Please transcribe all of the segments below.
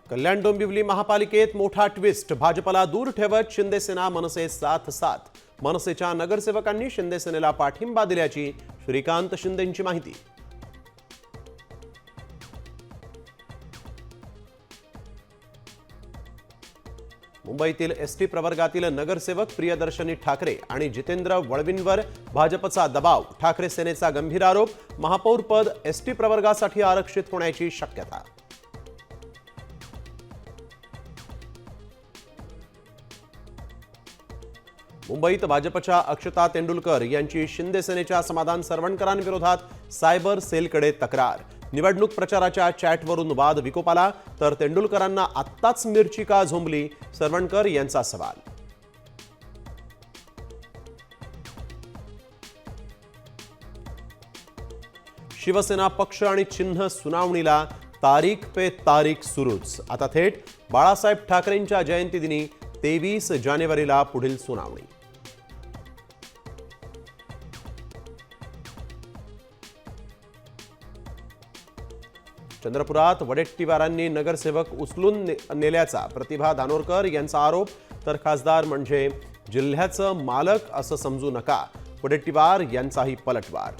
कल्याण डोंबिवली महापालिकेत मोठा ट्विस्ट। भाजपला दूर ठेवत शिंदेसेना मनसे साथ। मनसेच्या नगरसेवकांनी शिंदेसेनेला पाठिंबा दिल्याची श्रीकांत शिंदेंची माहिती। मुंबईतील एसटी प्रवर्गातील नगरसेवक प्रियदर्शनी ठाकरे आणि जितेंद्र वळवींवर भाजपचा दबाव। ठाकरे सेनेचा गंभीर आरोप। महापौर पद एसटी प्रवर्गासाठी आरक्षित होण्याची शक्यता। मुंबईत भाजपच्या अक्षता तेंडुलकर यांची शिंदे सेनेच्या समाधान सरवणकरांविरोधात सायबर सेलकडे तक्रार। निवडणूक प्रचाराच्या चॅटवरून वाद विकोपाला, तर तेंडुलकरांना आत्ताच मिरची का झोंबली, सरवणकर यांचा सवाल। शिवसेना पक्ष आणि चिन्ह सुनावणीला तारीख पे तारीख सुरूच। आता थेट बाळासाहेब ठाकरेंच्या जयंतीदिनी 23 जानेवारीला पुढील सुनावणी। चंद्रपुरात वडेट्टीवारांनी नगरसेवक उचलून नेल्याचा प्रतिभा धानोरकर यांचा आरोप, तर खासदार म्हणजे जिल्ह्याचं मालक असं समजू नका, वडेट्टीवार यांचाही पलटवार।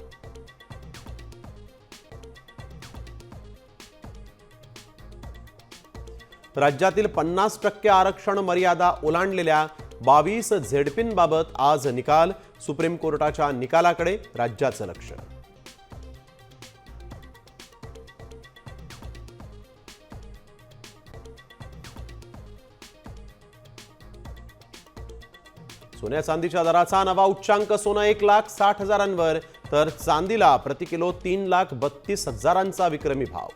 राज्यातील 50% आरक्षण मर्यादा ओलांडलेल्या 22 झेडपींबाबत आज निकाल। सुप्रीम कोर्टाच्या निकालाकडे राज्याचं लक्ष। सोन्या चांदीच्या दराचा नवा उच्चांक। सोनं 1,60,000 वर, तर चांदीला प्रति किलो 3,32,000 विक्रमी भाव।